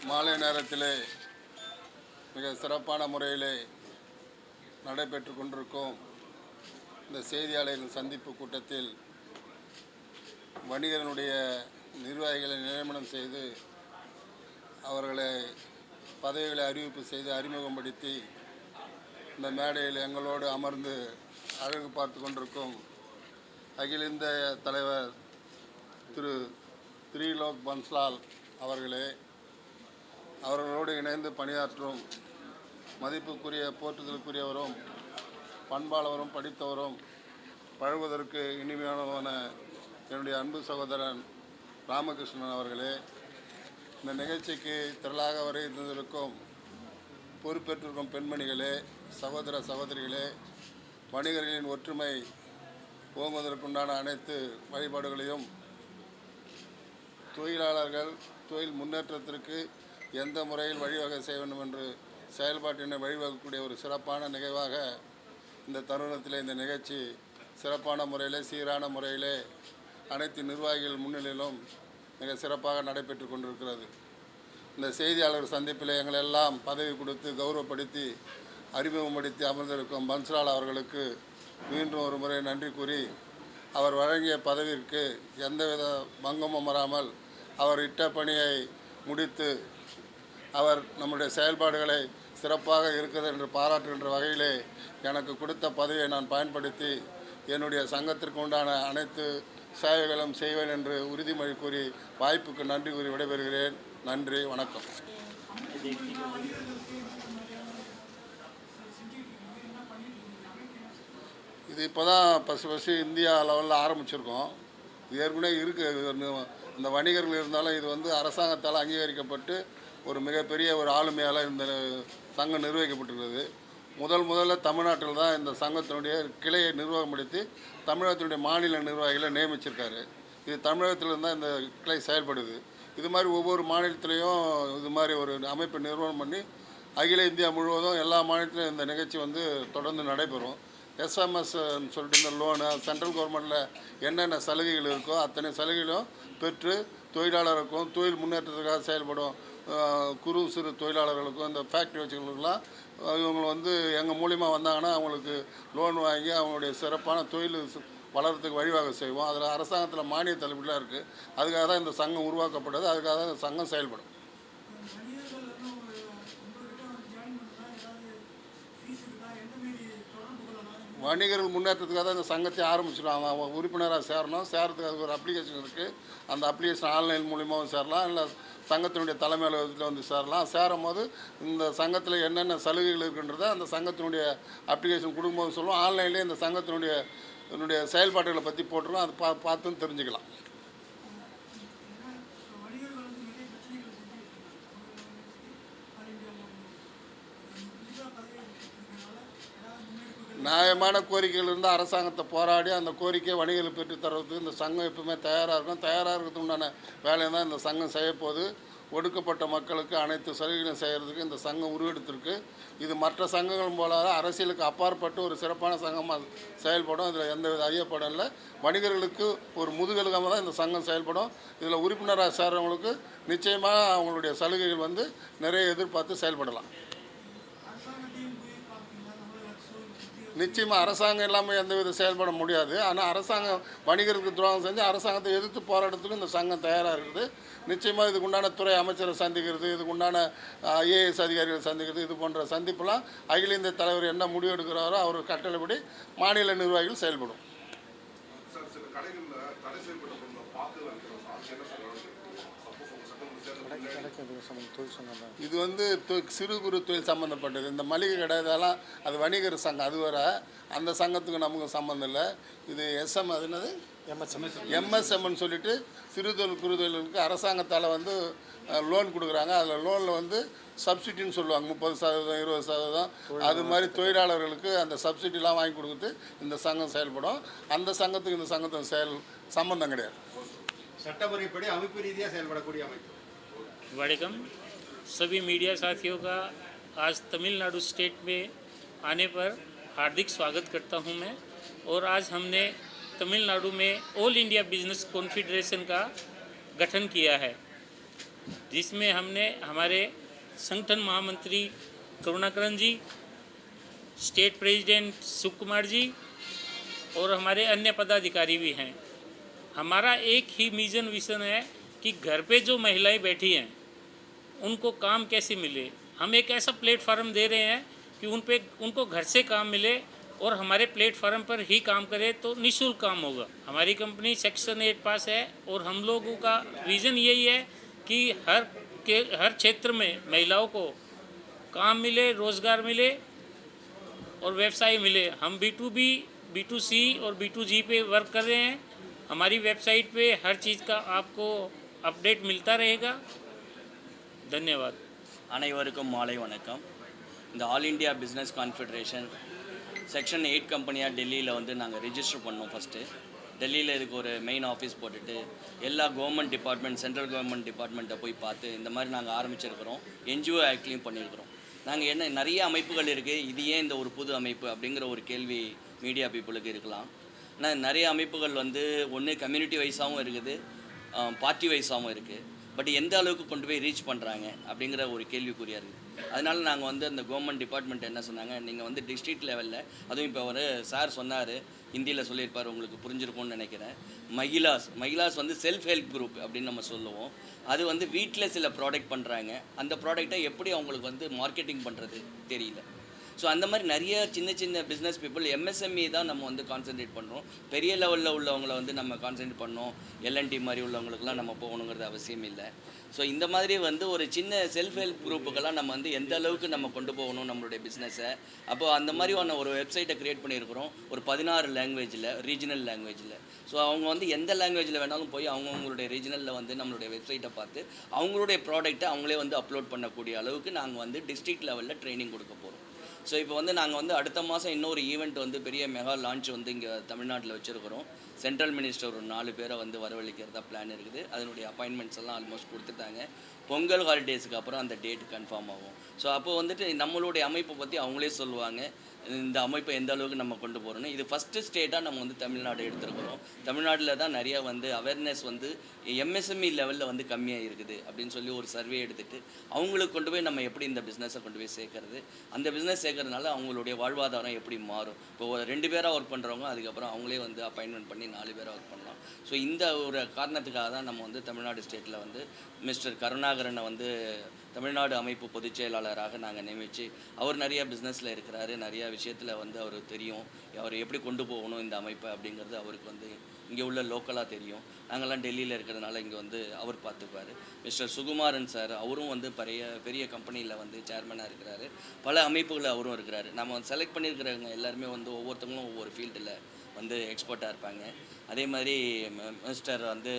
மாலை நேரத்திலே மிக சிறப்பான முறையிலே நடைபெற்று கொண்டிருக்கும் இந்த செய்தியாளர்கள் சந்திப்பு கூட்டத்தில் வணிகர்களுடைய நிர்வாகிகளை நியமனம் செய்து அவர்களை பதவிகளை அறிவிப்பு செய்து அறிமுகப்படுத்தி இந்த மேடையில் எங்களோடு அமர்ந்து அழகு பார்த்து கொண்டிருக்கும் அகில இந்திய தலைவர் திரு திரிலோக் பன்ஸ்லால் அவர்களே, அவர்களோடு இணைந்து பணியாற்றும் மதிப்புக்குரிய போற்றுதலுக்குரியவரும் பண்பாளவரும் படித்தவரும் பழகுவதற்கு இனிமையானவரான என்னுடைய அன்பு சகோதரன் ராமகிருஷ்ணன் அவர்களே, இந்த நிகழ்ச்சிக்கு திரளாக வருகை தந்திருக்கும் பொறுப்பேற்றிருக்கும் பெண்மணிகளே, சகோதர சகோதரிகளே, வணிகர்களின் ஒற்றுமை ஓங்குவதற்குண்டான அனைத்து வழிபாடுகளையும் தொழிலாளர்கள் தொழில் முன்னேற்றத்திற்கு எந்த முறையில் வழிவகை செய்ய வேண்டும் என்று செயல்பாட்டினை வழிவகுக்கக்கூடிய ஒரு சிறப்பான நிகழ்வாக இந்த தருணத்தில் இந்த நிகழ்ச்சி சிறப்பான முறையில் சீரான முறையிலே அனைத்து நிர்வாகிகள் முன்னிலையிலும் மிக சிறப்பாக நடைபெற்று கொண்டிருக்கிறது. இந்த செய்தியாளர் சந்திப்பில் எங்களெல்லாம் பதவி கொடுத்து கௌரவப்படுத்தி அறிமுகப்படுத்தி அமர்ந்திருக்கும் பன்ஸ்லால் அவர்களுக்கு மீண்டும் ஒரு முறை நன்றி கூறி, அவர் வழங்கிய பதவிக்கு எந்தவித பங்கமும் வராமல் அவர் இட்ட பணியை முடித்து அவர் நம்முடைய செயல்பாடுகளை சிறப்பாக இருக்கிறது என்று பாராட்டுகின்ற வகையிலே எனக்கு கொடுத்த பதவியை நான் பயன்படுத்தி என்னுடைய சங்கத்திற்கு உண்டான அனைத்து சேவைகளும் செய்வேன் என்று உறுதிமொழி கூறி வாய்ப்புக்கு நன்றி கூறி விடைபெறுகிறேன். நன்றி, வணக்கம். இது இப்போ தான் ஃபஸ்ட்டு இந்தியா லெவலில் ஆரம்பிச்சிருக்கோம். இது ஏற்கனவே இருக்குது. இந்த வணிகர்கள் இருந்தாலும் இது வந்து அரசாங்கத்தால் அங்கீகரிக்கப்பட்டு ஒரு மிகப்பெரிய ஒரு ஆளுமையால் இந்த சங்கம் நிர்வகிக்கப்பட்டிருக்கிறது. முதல்ல தமிழ்நாட்டில் தான் இந்த சங்கத்தினுடைய கிளையை நிர்வாகப்படுத்தி தமிழகத்தினுடைய மாநில நிர்வாகிகளை நியமிச்சிருக்காரு. இது தமிழகத்தில் தான் இந்த கிளை செயல்படுது. இது மாதிரி ஒவ்வொரு மாநிலத்திலையும் இது மாதிரி ஒரு அமைப்பை நிறுவனம் பண்ணி அகில இந்தியா முழுவதும் எல்லா மாநிலத்திலையும் இந்த நிகழ்ச்சி வந்து தொடர்ந்து நடைபெறும். எஸ்எம்எஸ்ன்னு சொல்லிட்டு இந்த லோனு சென்ட்ரல் கவர்மெண்ட்டில் என்னென்ன சலுகைகள் இருக்கோ அத்தனை சலுகைகளும் பெற்று தொழிலாளருக்கும் தொழில் முன்னேற்றத்துக்காக செயல்படும் குறு சிறு தொழிலாளர்களுக்கும் இந்த ஃபேக்ட்ரி வச்சுகளுக்கெல்லாம் இவங்க வந்து எங்கள் மூலிமா வந்தாங்கன்னா அவங்களுக்கு லோன் வாங்கி அவங்களுடைய சிறப்பான தொழில் வளர்கிறதுக்கு வழிவகை செய்வோம். அதில் அரசாங்கத்தில் மானிய தள்ளுபடிலாம் இருக்குது. அதுக்காக தான் இந்த சங்கம் உருவாக்கப்பட்டது. அதுக்காக தான் இந்த சங்கம் செயல்படும். வணிகர்கள் முன்னேற்றத்துக்காக தான் இந்த சங்கத்தை ஆரம்பிச்சிடுவாங்க. அவங்க உறுப்பினராக சேரணும். சேரத்துக்கு அதுக்கு ஒரு அப்ளிகேஷன் இருக்குது. அந்த அப்ளிகேஷன் ஆன்லைன் மூலிமாவும் சேரலாம், இல்லை சங்கத்தினுடைய தலைமை அலுவலகத்தில் வந்து சேரலாம். சேரும் போது இந்த சங்கத்தில் என்னென்ன சலுகைகள் இருக்குன்றதை அந்த சங்கத்தினுடைய அப்ளிகேஷன் கொடுக்கும்போது சொல்லுவோம். ஆன்லைன்லேயே இந்த சங்கத்தினுடைய செயல்பாடுகளை பற்றி போட்டுருவோம். அதை பார்த்துன்னு தெரிஞ்சுக்கலாம். நியாயமான கோரிக்கைகள் இருந்தால் அரசாங்கத்தை போராடி அந்த கோரிக்கையை வணிகர்கள் பெற்று தர்றதுக்கு இந்த சங்கம் எப்பவுமே தயாராக இருக்கும். தயாராக இருக்கிறதுக்கு உண்டான வேலையை தான் இந்த சங்கம் செய்யப்போகுது. ஒடுக்கப்பட்ட மக்களுக்கு அனைத்து சலுகைகளும் செய்கிறதுக்கு இந்த சங்கம் உருவெடுத்திருக்கு. இது மற்ற சங்கங்கள் போல அரசியலுக்கு அப்பாற்பட்டு ஒரு சிறப்பான சங்கமாக செயல்படும். இதில் எந்தவித ஐயப்படம் இல்லை. வணிகர்களுக்கு ஒரு முதுகெலுக்காக தான் இந்த சங்கம் செயல்படும். இதில் உறுப்பினராக சேர்றவங்களுக்கு நிச்சயமாக அவங்களுடைய சலுகைகள் வந்து நிறைய எதிர்பார்த்து செயல்படலாம். நிச்சயமாக அரசாங்கம் இல்லாமல் எந்தவித செயல்பட முடியாது. ஆனால் அரசாங்கம் வணிகர்களுக்கு துரோகம் செஞ்சு அரசாங்கத்தை எதிர்த்து போராட்டத்துக்கு இந்த சங்கம் தயாராக இருக்குது. நிச்சயமாக இதுக்குண்டான துறை அமைச்சரை சந்திக்கிறது, இதுக்குண்டான ஐஏஎஸ் அதிகாரிகளை சந்திக்கிறது, இது போன்ற சந்திப்பெல்லாம் அகில இந்திய தலைவர் என்ன முடிவு எடுக்கிறாரோ அவர் கட்டளைப்படி மாநில நிர்வாகிகள் செயல்படும். இது வந்து சிறு குறு தொழில் சம்மந்தப்பட்டது. இந்த மளிகை கடை இதெல்லாம் அது வணிகர் சங்கம். அது வர அந்த சங்கத்துக்கு நமக்கு சம்மந்தம் இல்லை. இது அது என்னது எம்எஸ்எம்னு சொல்லிட்டு சிறு தொழில் குறு தொழிலுக்கு அரசாங்கத்தால் வந்து லோன் கொடுக்குறாங்க. அதில் லோனில் வந்து சப்சிடின்னு சொல்லுவாங்க. 30%, 20%. அது மாதிரி தொழிலாளர்களுக்கு அந்த சப்சிடிலாம் வாங்கி கொடுக்குறது இந்த சங்கம் செயல்படும். அந்த சங்கத்துக்கு இந்த சங்கத்துக்கு சம்பந்தம் கிடையாது. சட்டமுறைப்படி அமைப்பு ரீதியாக செயல்படக்கூடிய அமைப்பு. वणकम सभी मीडिया साथियों का आज तमिलनाडु स्टेट में आने पर हार्दिक स्वागत करता हूं मैं। और आज हमने तमिलनाडु में ऑल इंडिया बिजनेस कॉन्फेडरेशन का गठन किया है। जिसमें हमने हमारे संगठन महामंत्री करुणाकरण जी, स्टेट प्रेसिडेंट सुख कुमार जी और हमारे अन्य पदाधिकारी भी हैं। हमारा एक ही विज़न है कि घर पे जो महिलाएं बैठी हैं उनको काम कैसे मिले। हम एक ऐसा प्लेटफार्म दे रहे हैं कि उनको घर से काम मिले और हमारे प्लेटफार्म पर ही काम करें तो निःशुल्क काम होगा। हमारी कंपनी सेक्शन 8 पास है और हम लोगों का विज़न यही है कि हर क्षेत्र में महिलाओं को काम मिले, रोज़गार मिले और व्यवसाय मिले। हम B2B, B2C और B2G पे वर्क कर रहे हैं। हमारी वेबसाइट पे हर चीज़ का आपको अपडेट मिलता रहेगा। धन्यवाद। அனைவருக்கும் மாலை வணக்கம். இந்த all India business confederation section 8 கம்பெனியாக டெல்லியில் வந்து நாங்கள் ரிஜிஸ்டர் பண்ணோம். ஃபஸ்ட்டு டெல்லியில் இதுக்கு ஒரு மெயின் ஆஃபீஸ் போட்டுட்டு எல்லா கவர்மெண்ட் டிபார்ட்மெண்ட், சென்ட்ரல் கவர்மெண்ட் டிபார்ட்மெண்ட்டை போய் பார்த்து இந்த மாதிரி நாங்கள் ஆரம்பிச்சிருக்கிறோம். NGO ஆக்ட்லேயும் பண்ணியிருக்கிறோம். நாங்கள் என்ன நிறைய அமைப்புகள் இருக்குது, இது ஏன் இந்த ஒரு புது அமைப்பு அப்படிங்கிற ஒரு கேள்வி மீடியா பீப்புளுக்கு இருக்கலாம். ஆனால் நிறைய அமைப்புகள் வந்து ஒன்று கம்யூனிட்டி வைஸாகவும் இருக்குது, பார்ட்டி வைஸாகவும் இருக்குது. பட் எந்த அளவுக்கு கொண்டு போய் ரீச் பண்ணுறாங்க அப்படிங்கிற ஒரு கேள்விக்குறியாக இருக்குது. அதனால நாங்கள் வந்து அந்த கவர்மெண்ட் டிபார்ட்மெண்ட் என்ன சொன்னாங்க, நீங்கள் வந்து டிஸ்ட்ரிக்ட் லெவலில், அதுவும் இப்போ ஒரு சார் சொன்னார், ஹிந்தியில் சொல்லியிருப்பார், உங்களுக்கு புரிஞ்சிருக்கும்னு நினைக்கிறேன். மகிழாஸ் வந்து செல்ஃப் ஹெல்ப் குரூப் அப்படின்னு நம்ம சொல்லுவோம். அது வந்து வீட்டில் சில ப்ராடக்ட் பண்ணுறாங்க. அந்த ப்ராடக்டை எப்படி அவங்களுக்கு வந்து மார்க்கெட்டிங் பண்ணுறது தெரியல. ஸோ அந்த மாதிரி நிறைய சின்ன சின்ன பிஸ்னஸ் பீப்புள், MSME தான் நம்ம வந்து கான்சென்ட்ரேட் பண்ணுறோம். பெரிய லெவலில் உள்ளவங்களை வந்து நம்ம கான்சென்ட்ரேட் பண்ணோம். LNT மாதிரி உள்ளவங்களுக்குலாம் நம்ம போகணுங்கிறது அவசியம் இல்லை. ஸோ இந்த மாதிரி வந்து ஒரு சின்ன செல்ஃப் ஹெல்ப் குரூப்புக்கெல்லாம் நம்ம வந்து எந்த அளவுக்கு நம்ம கொண்டு போகணும் நம்மளுடைய பிஸ்னஸை. அப்போது அந்த மாதிரியான ஒரு வெப்சைட்டை க்ரியேட் பண்ணியிருக்கிறோம், ஒரு 16 லாங்குவேஜில், ரீஜனல் லாங்குவேஜில். ஸோ அவங்க வந்து எந்த லாங்குவேஜில் வேணாலும் போய் அவங்கவுங்களுடைய ரீஜனலில் வந்து நம்மளுடைய வெப்சைட்டை பார்த்து அவங்களுடைய ப்ராடக்ட்டை அவங்களே வந்து அப்லோட் பண்ணக்கூடிய அளவுக்கு நாங்கள் வந்து டிஸ்ட்ரிக்ட் லெவலில் ட்ரைனிங் கொடுக்க போகிறோம். ஸோ இப்போ வந்து நாங்கள் வந்து அடுத்த மாதம் இன்னொரு ஈவெண்ட் வந்து பெரிய மெகா லான்ச் வந்து இங்கே தமிழ்நாட்டில் வச்சுருக்கிறோம். சென்ட்ரல் மினிஸ்டர் ஒரு 4 பேரை வந்து வரவழைக்கிறதா பிளான் இருக்குது. அதனுடைய அப்பாயின்மெண்ட்ஸ் எல்லாம் ஆல்மோஸ்ட் கொடுத்துட்டாங்க. பொங்கல் ஹாலிடேஸுக்கு அப்புறம் அந்த டேட் கன்ஃபார்ம் ஆகும். ஸோ அப்போ வந்துட்டு நம்மளுடைய அமைப்பை பற்றி அவங்களே சொல்லுவாங்க, இந்த அமைப்பை எந்த அளவுக்கு நம்ம கொண்டு போகிறோன்னு. இது ஃபஸ்ட்டு ஸ்டேட்டாக நம்ம வந்து தமிழ்நாடு எடுத்துருக்கிறோம். தமிழ்நாட்டில் தான் நிறையா வந்து அவேர்னஸ் வந்து MSME லெவலில் வந்து கம்மியாக இருக்குது அப்படின்னு சொல்லி ஒரு சர்வே எடுத்துகிட்டு அவங்களுக்கு கொண்டு போய் நம்ம எப்படி இந்த பிஸ்னஸை கொண்டு போய் சேர்க்கறது, அந்த பிஸ்னஸ் சேர்க்கறதுனால அவங்களுடைய வாழ்வாதாரம் எப்படி மாறும். இப்போ 2 பேராக ஒர்க் பண்ணுறவங்க அதுக்கப்புறம் அவங்களே வந்து அப்பாயின்மெண்ட் பண்ணி 4 பேராக ஒர்க் பண்ணலாம். ஸோ இந்த ஒரு காரணத்துக்காக தான் நம்ம வந்து தமிழ்நாடு ஸ்டேட்டில் வந்து மிஸ்டர் கருணாகரனை வந்து தமிழ்நாடு அமைப்பு பொதுச் செயலாளராக நாங்கள் நியமித்து, அவர் நிறையா பிஸ்னஸில் இருக்கிறாரு, நிறையா விஷயத்தில் வந்து அவர் தெரியும், அவர் எப்படி கொண்டு போகணும் இந்த அமைப்பை அப்படிங்கிறது அவருக்கு வந்து இங்கே உள்ள லோக்கலாக தெரியும். நாங்கள்லாம் டெல்லியில் இருக்கிறதுனால இங்கே வந்து அவர் பார்த்துப்பார். மிஸ்டர் சுகுமாரன் சார், அவரும் வந்து பெரிய கம்பெனியில் வந்து சேர்மனாக இருக்கிறாரு. பல அமைப்புகளில் அவரும் இருக்கிறாரு. நம்ம செலக்ட் பண்ணியிருக்கிறவங்க எல்லாருமே வந்து ஒவ்வொருத்தவங்களும் ஒவ்வொரு ஃபீல்டில் வந்து எக்ஸ்பர்ட்டாக இருப்பாங்க. அதே மாதிரி மிஸ்டர் வந்து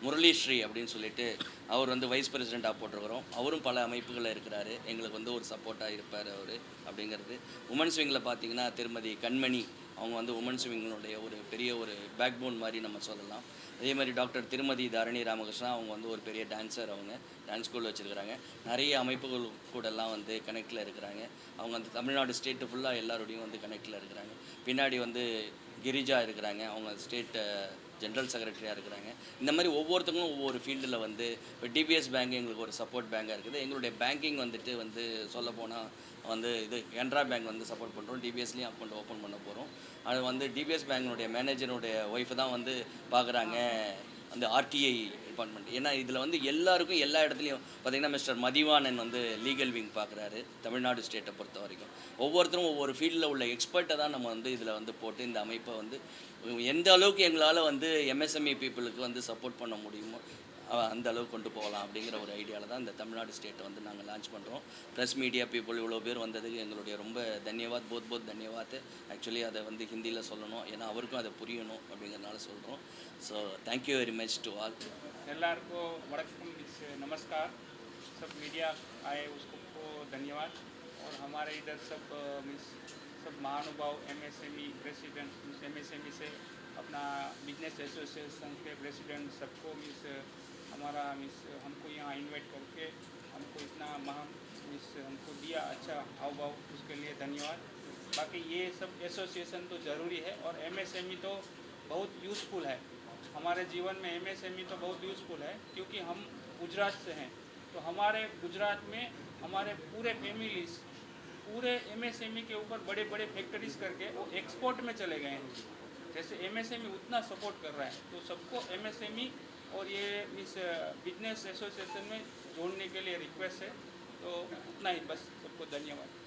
முரளிஸ்ரீ அப்படின்னு சொல்லிட்டு அவர் வந்து வைஸ் பிரசிடெண்ட்டாக போட்டிருக்கிறோம். அவரும் பல அமைப்புகளில் இருக்கிறாரு. எங்களுக்கு வந்து ஒரு சப்போர்ட்டாக இருப்பார் அவர் அப்படிங்கிறது. உமன்ஸ் விங்கில் பார்த்தீங்கன்னா திருமதி கண்மணி, அவங்க வந்து உமன்ஸ் விங்கினுடைய ஒரு பெரிய ஒரு பேக் போன் மாதிரி நம்ம சொல்லலாம். அதே மாதிரி டாக்டர் திருமதி தரணி ராமகிருஷ்ணா, அவங்க வந்து ஒரு பெரிய டான்ஸர், அவங்க டான்ஸ் ஸ்கூல் வச்சுருக்கிறாங்க. நிறைய அமைப்புகள் கூடலாம் வந்து கனெக்டில் இருக்கிறாங்க. அவங்க வந்து தமிழ்நாடு ஸ்டேட்டு ஃபுல்லாக எல்லாரோடையும் வந்து கனெக்டில் இருக்கிறாங்க. பின்னாடி வந்து கிரிஜா இருக்கிறாங்க, அவங்க ஸ்டேட் ஜென்ரல் செக்ரட்டரியாக இருக்கிறாங்க. இந்த மாதிரி ஒவ்வொருத்தங்களும் ஒவ்வொரு ஃபீல்டில் வந்து இப்போ டிபிஎஸ் பேங்க் எங்களுக்கு ஒரு சப்போர்ட் பேங்காக இருக்குது. எங்களுடைய பேங்கிங் வந்துட்டு வந்து சொல்லப்போனால் வந்து இது கனரா பேங்க் வந்து சப்போர்ட் பண்ணுறோம். டிபிஎஸ்லேயும் அக்கௌண்ட் ஓப்பன் பண்ண போகிறோம். அது வந்து டிபிஎஸ் பேங்கினுடைய மேனேஜருடைய ஒய்ஃபு தான் வந்து பார்க்குறாங்க அந்த RTI டிபார்ட்மெண்ட். ஏன்னா இதில் வந்து எல்லாருக்கும் எல்லா இடத்துலையும் பார்த்திங்கன்னா மிஸ்டர் மதிவானன் வந்து லீகல் விங் பார்க்குறாரு தமிழ்நாடு ஸ்டேட்டை பொறுத்த வரைக்கும். ஒவ்வொருத்தரும் ஒவ்வொரு ஃபீல்டில் உள்ள எக்ஸ்பர்ட்டை தான் நம்ம வந்து இதில் வந்து போட்டு இந்த அமைப்பை வந்து எந்த அளவுக்கு எங்களால் வந்து MSME பீப்புளுக்கு வந்து சப்போர்ட் பண்ண முடியுமோ அந்த அளவுக்கு கொண்டு போகலாம் அப்படிங்கிற ஒரு ஐடியாவில் தான் இந்த தமிழ்நாடு ஸ்டேட்டை வந்து நாங்கள் லான்ச் பண்ணுறோம். ப்ரெஸ் மீடியா பீப்புள் இவ்வளோ பேர் வந்ததுக்கு எங்களுடைய ரொம்ப தன்யவாத், போத் தன்யவாத். ஆக்சுவலி அதை வந்து ஹிந்தியில் சொல்லணும், ஏன்னா அவருக்கும் அதை புரியணும் அப்படிங்கிறனால சொல்கிறோம். So thank you very much to all. எல்லாருக்கும் வணக்கம், नमस्कार। सब मीडिया आए उसको धन्यवाद। और हमारे इधर सब महानुभाव MSME प्रेसिडेंट, MSME से अपना बिजनेस एसोसिएशन के प्रेसिडेंट सबको हमारा हमको यहाँ इनवाइट करके हमको इतना हमको दिया अच्छा हाव भाव, उसके लिए धन्यवाद। बाकी ये सब एसोसिएशन तो ज़रूरी है और MSME तो बहुत यूज़फुल है हमारे जीवन में। MSME तो बहुत यूज़फुल है क्योंकि हम गुजरात से हैं तो हमारे गुजरात में हमारे पूरे फैमिलीज पूरे एमएसएमई के ऊपर बड़े बड़े फैक्ट्रीज करके वो एक्सपोर्ट में चले गए हैं। जैसे एमएसएमई उतना सपोर्ट कर रहा है तो सबको एमएसएमई और ये इस बिजनेस एसोसिएशन में जोड़ने के लिए रिक्वेस्ट है। तो उतना ही, बस सबको धन्यवाद।